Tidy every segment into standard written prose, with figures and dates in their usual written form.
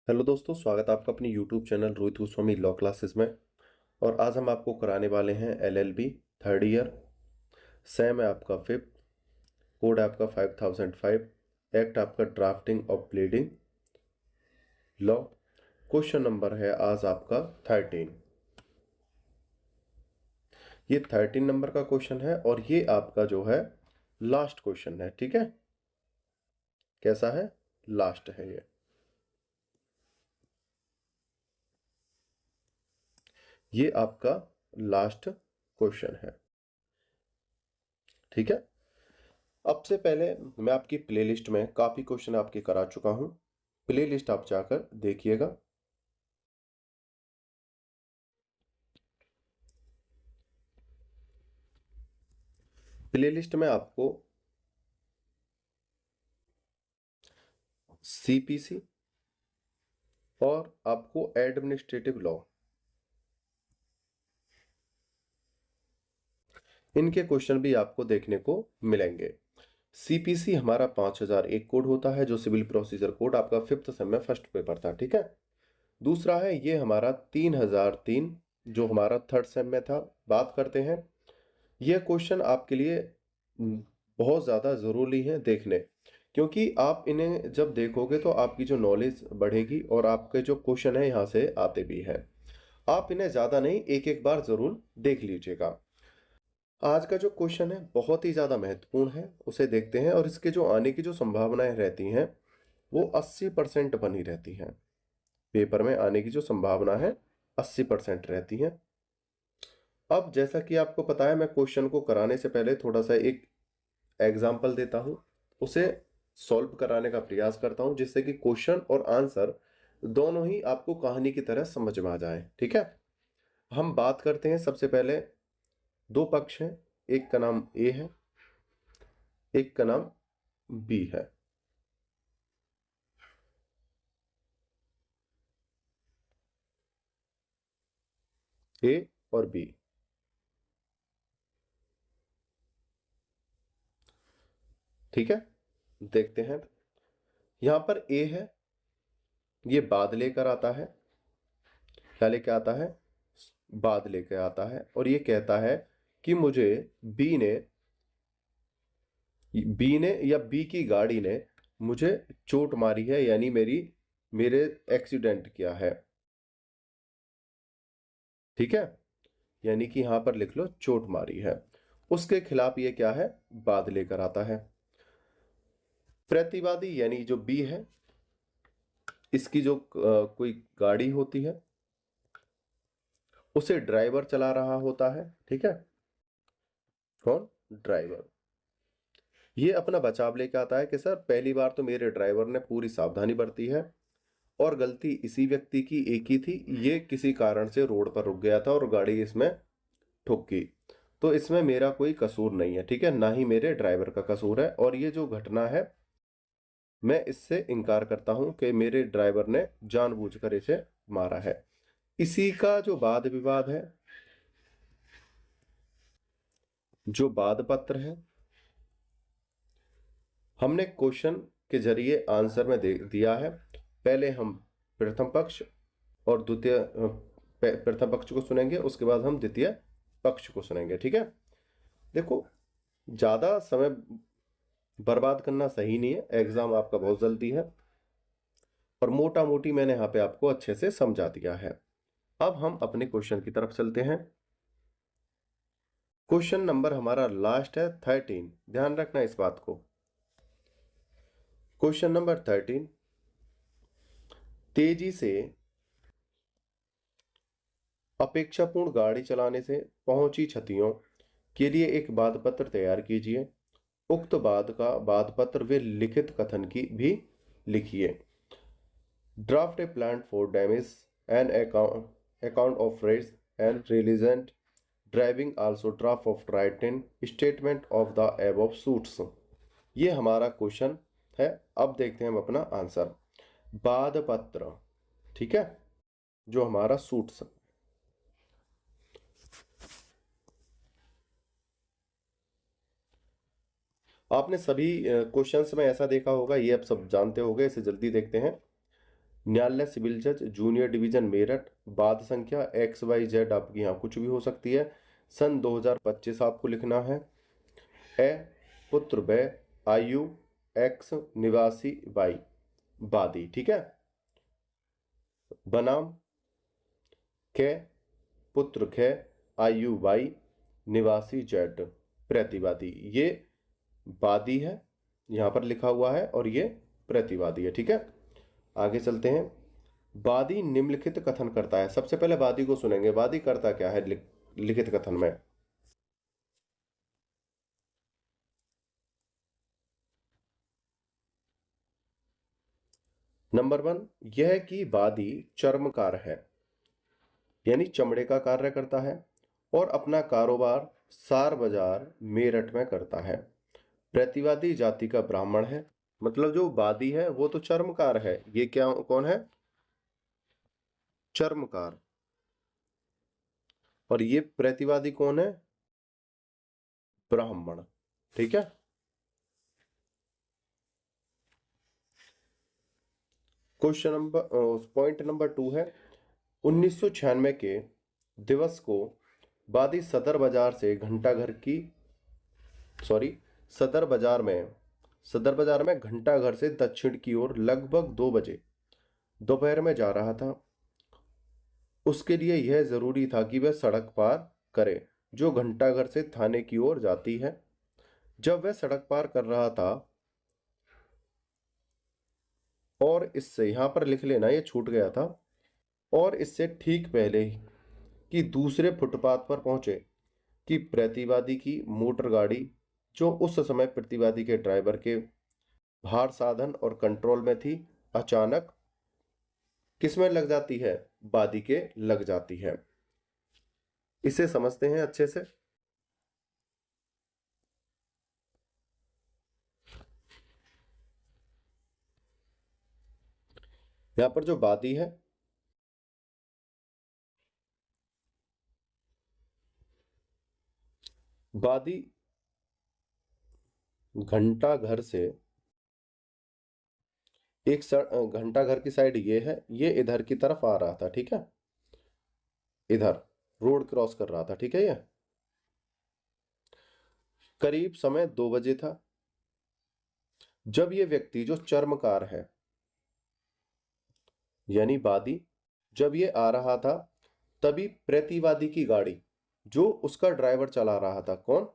Hello दोस्तों, स्वागत है आपका अपनी YouTube channel Rohit Goswami law classes में। और आज हम आपको कराने वाले हैं एलएलबी थर्ड ईयर। सैम है आपका फिफ्थ, कोड है आपका 5005, एक्ट आपका drafting of pleading law. Question number है आज आपका 13। ये 13 नंबर का क्वेश्चन है और ये आपका जो है लास्ट क्वेश्चन है। ठीक है, कैसा है? लास्ट है ये आपका लास्ट क्वेश्चन है। ठीक है, अब से पहले मैं आपकी प्लेलिस्ट में काफी क्वेश्चन आपके करा चुका हूं। प्लेलिस्ट आप जाकर देखिएगा। प्लेलिस्ट में आपको सीपीसी और आपको एडमिनिस्ट्रेटिव लॉ, इनके क्वेश्चन भी आपको देखने को मिलेंगे। सीपीसी हमारा 5001 कोड होता है, जो सिविल प्रोसीजर कोड आपका फिफ्थ सेम में फर्स्ट पेपर था। ठीक है, दूसरा है ये हमारा 3003, जो हमारा थर्ड सेम में था। बात करते हैं, यह क्वेश्चन आपके लिए बहुत ज़्यादा ज़रूरी है देखने, क्योंकि आप इन्हें जब देखोगे तो आपकी जो नॉलेज बढ़ेगी और आपके जो क्वेश्चन है यहाँ से आते भी हैं। आप इन्हें ज़्यादा नहीं, एक एक बार ज़रूर देख लीजिएगा। आज का जो क्वेश्चन है बहुत ही ज़्यादा महत्वपूर्ण है, उसे देखते हैं। और इसके जो आने की जो संभावनाएं रहती हैं वो 80% बनी रहती हैं। पेपर में आने की जो संभावना है 80% रहती है। अब जैसा कि आपको पता है, मैं क्वेश्चन को कराने से पहले थोड़ा सा एक एग्जाम्पल देता हूं, उसे सॉल्व कराने का प्रयास करता हूं, जिससे कि क्वेश्चन और आंसर दोनों ही आपको कहानी की तरह समझ में आ जाए। ठीक है, हम बात करते हैं। सबसे पहले दो पक्ष हैं, एक का नाम ए है, एक का नाम बी है। ए और बी, ठीक है। देखते हैं, यहां पर ए है, ये बाद लेकर आता है। क्या लेकर आता है? बाद लेकर आता है। और ये कहता है कि मुझे बी ने या बी की गाड़ी ने मुझे चोट मारी है, यानी मेरे एक्सीडेंट किया है। ठीक है, यानी कि यहां पर लिख लो चोट मारी है। उसके खिलाफ ये क्या है? बाद लेकर आता है। प्रतिवादी यानी जो बी है, इसकी जो कोई गाड़ी होती है, उसे ड्राइवर चला रहा होता है। ठीक है, कौन? ड्राइवर। ये अपना बचाव लेके आता है कि सर, पहली बार तो मेरे ड्राइवर ने पूरी सावधानी बरती है और गलती इसी व्यक्ति की एक ही थी। ये किसी कारण से रोड पर रुक गया था और गाड़ी इसमें ठुक गई, तो इसमें मेरा कोई कसूर नहीं है। ठीक है, ना ही मेरे ड्राइवर का कसूर है। और ये जो घटना है, मैं इससे इनकार करता हूं कि मेरे ड्राइवर ने जानबूझकर इसे मारा है। इसी का जो वाद विवाद है, जो वाद पत्र है, हमने क्वेश्चन के जरिए आंसर में दिया है। पहले हम प्रथम पक्ष और द्वितीय प्रथम पक्ष को सुनेंगे, उसके बाद हम द्वितीय पक्ष को सुनेंगे। ठीक है, देखो, ज्यादा समय बर्बाद करना सही नहीं है, एग्जाम आपका बहुत जल्दी है और मोटा मोटी मैंने यहाँ पे आपको अच्छे से समझा दिया है। अब हम अपने क्वेश्चन की तरफ चलते हैं। क्वेश्चन नंबर हमारा लास्ट है 13, ध्यान रखना इस बात को। क्वेश्चन नंबर 13, तेजी से अपेक्षापूर्ण गाड़ी चलाने से पहुंची क्षतियों के लिए एक वाद पत्र तैयार कीजिए। उक्त वाद पत्र व लिखित कथन की भी लिखिए। Draft a plan for damage an account of rates and negligent driving also draft of writing statement of the above suits. ये हमारा क्वेश्चन है। अब देखते हैं हम अपना आंसर। वाद पत्र, ठीक है, जो हमारा सूट्स, आपने सभी क्वेश्चंस में ऐसा देखा होगा, ये आप सब जानते होंगे। इसे जल्दी देखते हैं। न्यायालय सिविल जज जूनियर डिवीजन मेरठ, बाद संख्या XYZ आपकी यहाँ कुछ भी हो सकती है, सन 2025 आपको लिखना है। ए पुत्र व आयु X निवासी Y वादी, ठीक है। बनाम क पुत्र ख आयु Y निवासी Z प्रतिवादी। ये वादी है यहां पर लिखा हुआ है और ये प्रतिवादी है, ठीक है। आगे चलते हैं। वादी निम्नलिखित कथन करता है। सबसे पहले वादी को सुनेंगे, वादी करता क्या है लिखित कथन में। नंबर 1, यह कि वादी चर्मकार है, यानी चमड़े का कार्य करता है और अपना कारोबार सार बाजार मेरठ में करता है। प्रतिवादी जाति का ब्राह्मण है, मतलब जो वादी है वो तो चर्मकार है। ये क्या कौन है? चर्मकार। और ये प्रतिवादी कौन है? ब्राह्मण, ठीक है। क्वेश्चन नंबर पॉइंट नंबर 2 है, 1996 के दिवस को वादी सदर बाजार से घंटाघर की सदर बाजार में घंटाघर से दक्षिण की ओर लगभग 2 बजे दोपहर में जा रहा था। उसके लिए यह जरूरी था कि वह सड़क पार करे जो घंटाघर से थाने की ओर जाती है। जब वह सड़क पार कर रहा था, और इससे यहां पर लिख लेना, ये छूट गया था, और इससे ठीक पहले कि दूसरे फुटपाथ पर पहुंचे कि प्रतिवादी की मोटर गाड़ी, जो उस समय प्रतिवादी के ड्राइवर के भार साधन और कंट्रोल में थी, अचानक किसमें लग जाती है? वादी के लग जाती है। इसे समझते हैं अच्छे से। यहां पर जो वादी है, वादी घंटा घर से घंटा घर की साइड ये है, ये इधर की तरफ आ रहा था, ठीक है। इधर रोड क्रॉस कर रहा था, ठीक है। ये करीब समय 2 बजे था जब ये व्यक्ति जो चर्मकार है यानी वादी, जब ये आ रहा था, तभी प्रतिवादी की गाड़ी जो उसका ड्राइवर चला रहा था, कौन?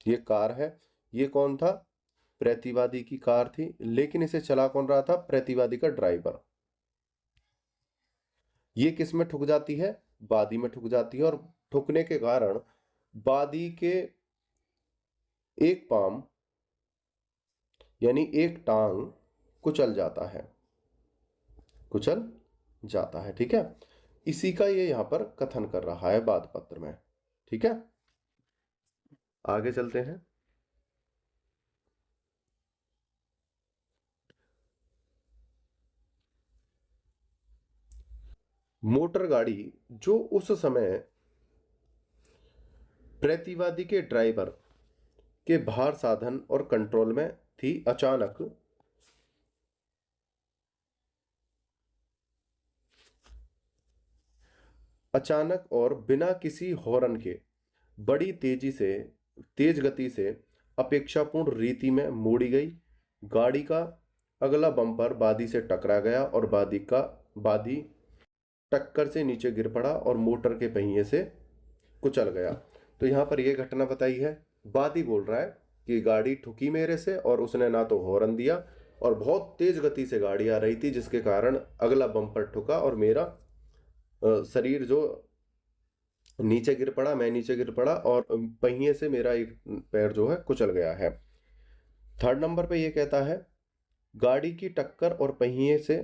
ये कार है, ये कौन था? प्रतिवादी की कार थी, लेकिन इसे चला कौन रहा था? प्रतिवादी का ड्राइवर। ये किस में ठुक जाती है? वादी में ठुक जाती है, और ठुकने के कारण वादी के एक पाम यानी एक टांग कुचल जाता है, ठीक है। इसी का ये यहां पर कथन कर रहा है वाद पत्र में, ठीक है। आगे चलते हैं। मोटर गाड़ी जो उस समय प्रतिवादी के ड्राइवर के भार साधन और कंट्रोल में थी, अचानक और बिना किसी हॉर्न के बड़ी तेज गति से अपेक्षापूर्ण रीति में मोड़ी गई। गाड़ी का अगला बम्पर वादी से टकरा गया और वादी टक्कर से नीचे गिर पड़ा और मोटर के पहिए से कुचल गया। तो यहां पर यह घटना बताई है। वादी बोल रहा है कि गाड़ी ठुकी मेरे से, और उसने ना तो हॉर्न दिया, और बहुत तेज गति से गाड़ी आ रही थी, जिसके कारण अगला बम्पर ठुका और मेरा शरीर जो नीचे गिर पड़ा, मैं नीचे गिर पड़ा, और पहिए से मेरा एक पैर जो है कुचल गया है। थर्ड नंबर पे ये कहता है, गाड़ी की टक्कर और पहिए से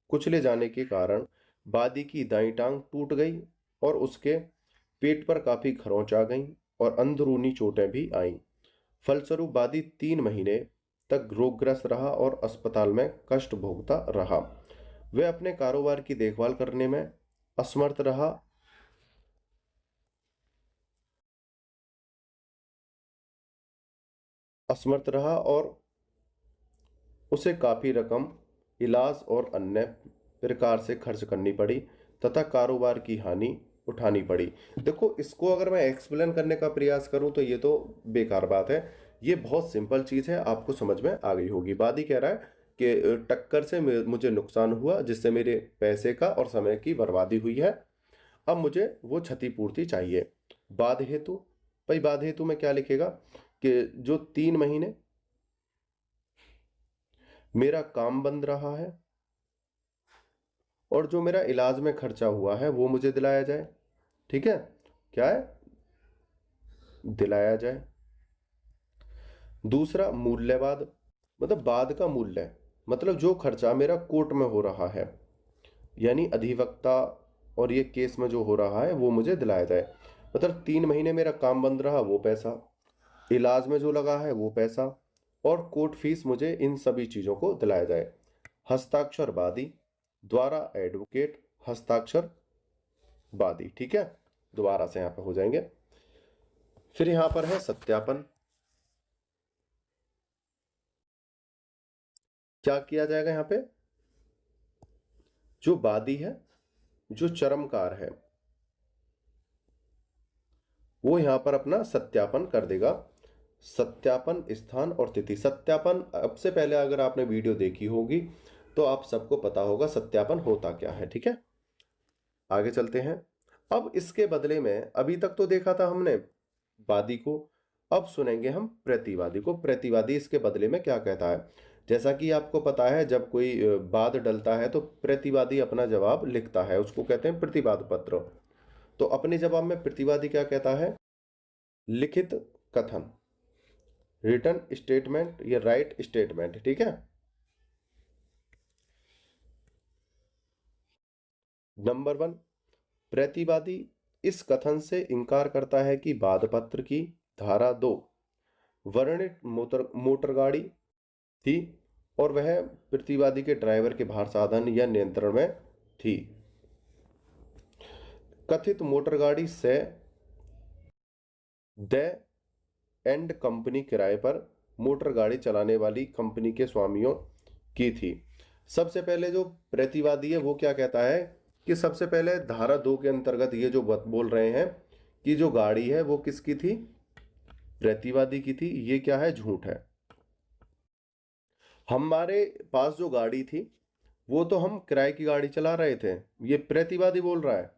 कुचले जाने के कारण वादी की दाईं टांग टूट गई और उसके पेट पर काफी खरोंच आ गई और अंदरूनी चोटें भी आईं। फलस्वरूप वादी 3 महीने तक रोगग्रस्त रहा और अस्पताल में कष्ट भोगता रहा। वह अपने कारोबार की देखभाल करने में असमर्थ रहा असमर्थ रहा और उसे काफी रकम इलाज और अन्य प्रकार से खर्च करनी पड़ी तथा कारोबार की हानि उठानी पड़ी। देखो, इसको अगर मैं एक्सप्लेन करने का प्रयास करूं तो ये तो बेकार बात है। ये बहुत सिंपल चीज है, आपको समझ में आ गई होगी। वादी कह रहा है कि टक्कर से मुझे नुकसान हुआ जिससे मेरे पैसे का और समय की बर्बादी हुई है। अब मुझे वो क्षतिपूर्ति चाहिए। बाद हेतु, भाई बाद हेतु में क्या लिखेगा कि जो 3 महीने मेरा काम बंद रहा है और जो मेरा इलाज में खर्चा हुआ है वो मुझे दिलाया जाए। ठीक है, क्या है, दिलाया जाए। दूसरा, मूल्यवाद, मतलब बाद का मूल्य, मतलब जो खर्चा मेरा कोर्ट में हो रहा है, यानी अधिवक्ता और ये केस में जो हो रहा है वो मुझे दिलाया जाए। मतलब 3 महीने मेरा काम बंद रहा वो पैसा, इलाज में जो लगा है वो पैसा, और कोर्ट फीस, मुझे इन सभी चीजों को दिलाया जाए। हस्ताक्षर वादी द्वारा एडवोकेट, हस्ताक्षर वादी। ठीक है, दोबारा से यहां पे हो जाएंगे। फिर यहां पर है सत्यापन। क्या किया जाएगा यहां पे, जो वादी है, जो चरमकार है, वो यहां पर अपना सत्यापन कर देगा। सत्यापन स्थान और तिथि। सत्यापन, अब से पहले अगर आपने वीडियो देखी होगी तो आप सबको पता होगा सत्यापन होता क्या है। ठीक है, आगे चलते हैं। अब इसके बदले में, अभी तक तो देखा था हमने वादी को, अब सुनेंगे हम प्रतिवादी को। प्रतिवादी इसके बदले में क्या कहता है। जैसा कि आपको पता है, जब कोई वाद डलता है तो प्रतिवादी अपना जवाब लिखता है, उसको कहते हैं प्रतिवाद पत्र। तो अपने जवाब में प्रतिवादी क्या कहता है, लिखित कथन, रिटन स्टेटमेंट या राइट स्टेटमेंट। ठीक है। नंबर 1, प्रतिवादी इस कथन से इनकार करता है कि वाद पत्र की धारा 2 वर्णित मोटर मोटर गाड़ी थी और वह प्रतिवादी के ड्राइवर के भार साधन या नियंत्रण में थी। कथित मोटर गाड़ी से द एंड कंपनी किराए पर मोटर गाड़ी चलाने वाली कंपनी के स्वामियों की थी। सबसे पहले जो प्रतिवादी है वो क्या कहता है कि सबसे पहले धारा 2 के अंतर्गत ये जो बोल रहे हैं कि जो गाड़ी है वो किसकी थी, प्रतिवादी की थी। ये क्या है, झूठ है। हमारे पास जो गाड़ी थी वो तो हम किराए की गाड़ी चला रहे थे, ये प्रतिवादी बोल रहा है।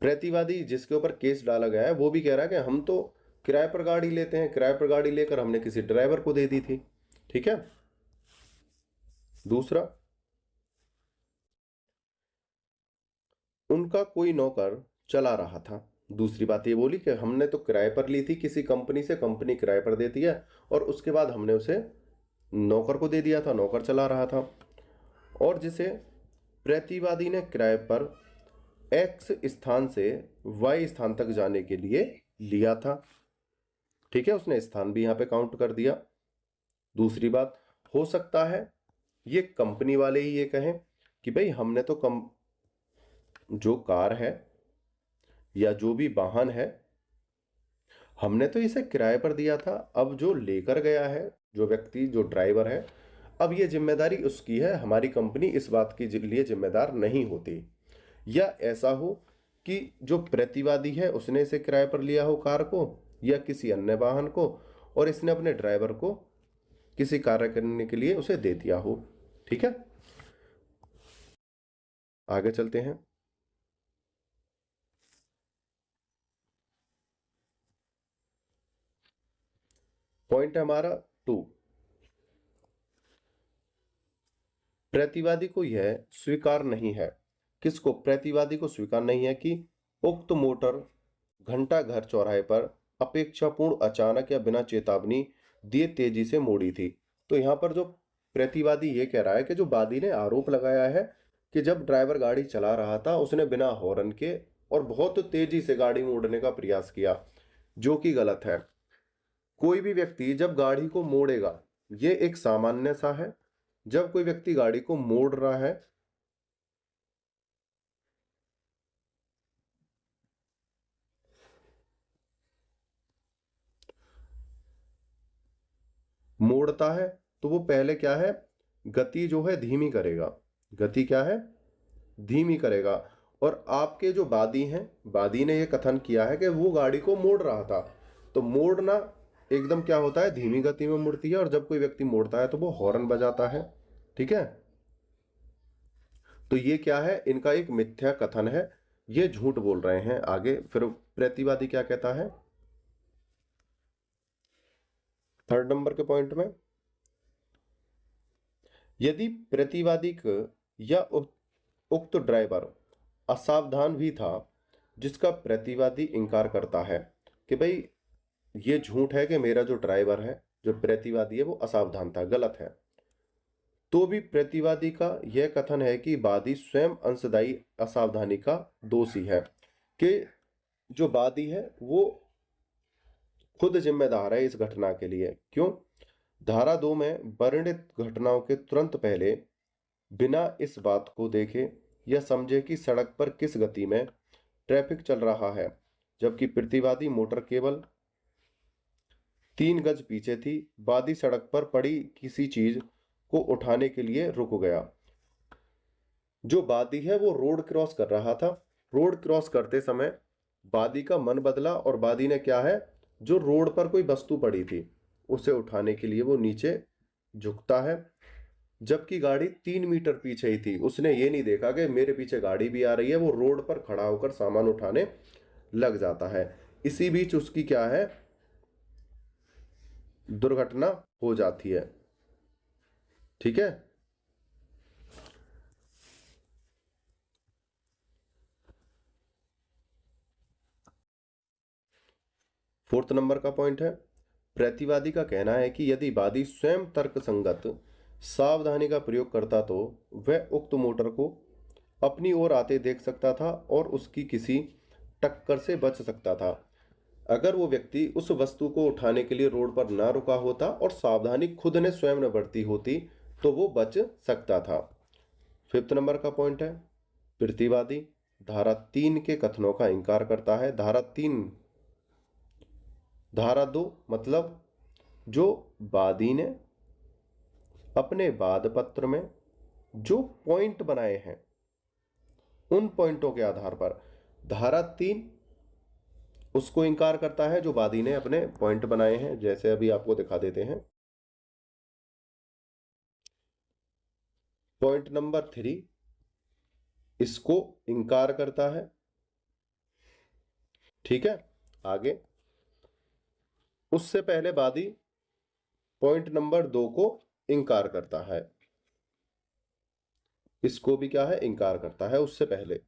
प्रतिवादी जिसके ऊपर केस डाला गया है वो भी कह रहा है कि हम तो किराए पर गाड़ी लेते हैं, किराए पर गाड़ी लेकर हमने किसी ड्राइवर को दे दी थी। ठीक है। दूसरा, उनका कोई नौकर चला रहा था। दूसरी बात ये बोली कि हमने तो किराए पर ली थी किसी कंपनी से, कंपनी किराए पर देती है और उसके बाद हमने उसे नौकर को दे दिया था, नौकर चला रहा था। और जिसे प्रतिवादी ने किराए पर एक्स स्थान से वाई स्थान तक जाने के लिए लिया था। ठीक है, उसने स्थान भी यहां पे काउंट कर दिया। दूसरी बात, हो सकता है ये कंपनी वाले ही ये कहें कि भाई हमने तो जो कार है या जो भी वाहन है हमने तो इसे किराए पर दिया था, अब जो लेकर गया है, जो व्यक्ति, जो ड्राइवर है, अब ये जिम्मेदारी उसकी है, हमारी कंपनी इस बात के लिए जिम्मेदार नहीं होती। या ऐसा हो कि जो प्रतिवादी है उसने इसे किराए पर लिया हो कार को या किसी अन्य वाहन को, और इसने अपने ड्राइवर को किसी कार्य करने के लिए उसे दे दिया हो। ठीक है, आगे चलते हैं। पॉइंट है हमारा 2, प्रतिवादी को यह स्वीकार नहीं है, किसको, प्रतिवादी को स्वीकार नहीं है कि उक्त मोटर घंटा घर चौराहे पर अपेक्षापूर्ण अचानक या बिना चेतावनी दिए तेजी से मोड़ी थी। तो यहां पर जो प्रतिवादी ये कह रहा है कि जो वादी ने आरोप लगाया है कि जब ड्राइवर गाड़ी चला रहा था उसने बिना हॉर्न के और बहुत तेजी से गाड़ी मोड़ने का प्रयास किया, जो कि गलत है। कोई भी व्यक्ति जब गाड़ी को मोड़ेगा, ये एक सामान्य सा है, जब कोई व्यक्ति गाड़ी को मोड़ रहा है मोड़ता है तो वो पहले क्या है, गति जो है धीमी करेगा, गति क्या है, धीमी करेगा। और आपके जो वादी हैं, वादी ने ये कथन किया है कि वो गाड़ी को मोड़ रहा था, तो मोड़ना एकदम क्या होता है, धीमी गति में मुड़ती है, और जब कोई व्यक्ति मोड़ता है तो वो हॉर्न बजाता है। ठीक है, तो ये क्या है, इनका एक मिथ्या कथन है, ये झूठ बोल रहे हैं। आगे फिर प्रतिवादी क्या कहता है 3rd नंबर के पॉइंट में, यदि प्रतिवादी या उक्त ड्राइवर असावधान भी था, जिसका प्रतिवादी इंकार करता है कि भाई ये झूठ है कि मेरा जो ड्राइवर है, जो प्रतिवादी है, वो असावधान था, गलत है, तो भी प्रतिवादी का यह कथन है कि वादी स्वयं अंशदायी असावधानी का दोषी है, कि जो वादी है वो खुद जिम्मेदार है इस घटना के लिए। क्यों? धारा 2 में वर्णित घटनाओं के तुरंत पहले बिना इस बात को देखे या समझे कि सड़क पर किस गति में ट्रैफिक चल रहा है, जबकि प्रतिवादी मोटर केवल 3 गज पीछे थी, वादी सड़क पर पड़ी किसी चीज को उठाने के लिए रुक गया। जो वादी है वो रोड क्रॉस कर रहा था, रोड क्रॉस करते समय वादी का मन बदला और वादी ने क्या है, जो रोड पर कोई वस्तु पड़ी थी उसे उठाने के लिए वो नीचे झुकता है, जबकि गाड़ी 3 मीटर पीछे ही थी। उसने ये नहीं देखा कि मेरे पीछे गाड़ी भी आ रही है, वो रोड पर खड़ा होकर सामान उठाने लग जाता है। इसी बीच उसकी क्या है, दुर्घटना हो जाती है। ठीक है, फोर्थ नंबर का पॉइंट है, प्रतिवादी का कहना है कि यदि वादी स्वयं तर्कसंगत सावधानी का प्रयोग करता तो वह उक्त मोटर को अपनी ओर आते देख सकता था और उसकी किसी टक्कर से बच सकता था। अगर वो व्यक्ति उस वस्तु को उठाने के लिए रोड पर ना रुका होता और सावधानी खुद ने स्वयं न बरती होती तो वो बच सकता था। 5th नंबर का पॉइंट है, प्रतिवादी धारा 3 के कथनों का इंकार करता है। धारा 2 मतलब जो वादी ने अपने वाद पत्र में जो पॉइंट बनाए हैं, उन पॉइंटों के आधार पर धारा 3 उसको इंकार करता है जो वादी ने अपने पॉइंट बनाए हैं। जैसे अभी आपको दिखा देते हैं। पॉइंट नंबर 3 इसको इंकार करता है। ठीक है, आगे उससे पहले वादी पॉइंट नंबर 2 को इंकार करता है, इसको भी क्या है, इंकार करता है उससे पहले।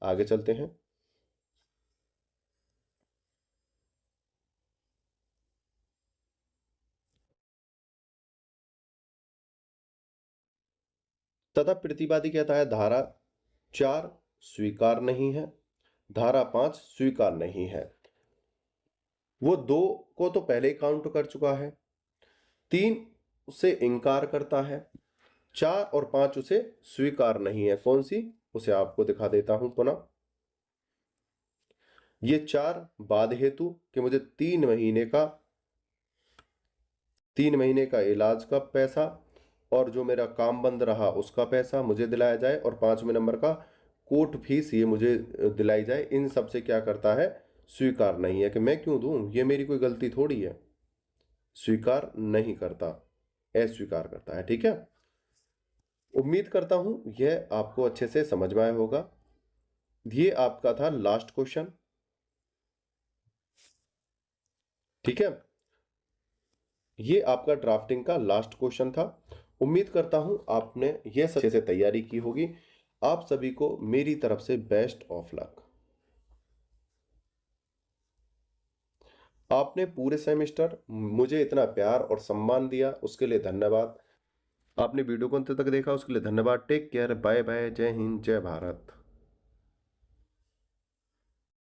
आगे चलते हैं। तथा प्रतिवादी कहता है धारा 4 स्वीकार नहीं है, धारा 5 स्वीकार नहीं है। वो 2 को तो पहले ही काउंट कर चुका है, 3 उसे इंकार करता है, 4 और 5 उसे स्वीकार नहीं है। कौन सी, उसे आपको दिखा देता हूं पुनः। ये 4 वाद हेतु कि मुझे 3 महीने का इलाज का पैसा और जो मेरा काम बंद रहा उसका पैसा मुझे दिलाया जाए, और 5वें नंबर का कोर्ट फीस ये मुझे दिलाई जाए। इन सब से क्या करता है, स्वीकार नहीं है कि मैं क्यों दूं, ये मेरी कोई गलती थोड़ी है। स्वीकार नहीं करता, अस्वीकार करता है। ठीक है, उम्मीद करता हूं यह आपको अच्छे से समझ में आया होगा। ये आपका था लास्ट क्वेश्चन। ठीक है, ये आपका ड्राफ्टिंग का लास्ट क्वेश्चन था। उम्मीद करता हूं आपने ये अच्छे से तैयारी की होगी। आप सभी को मेरी तरफ से बेस्ट ऑफ लक। आपने पूरे सेमेस्टर मुझे इतना प्यार और सम्मान दिया, उसके लिए धन्यवाद। आपने वीडियो को अंत तक देखा, उसके लिए धन्यवाद। टेक केयर, बाय बाय, जय हिंद, जय भारत।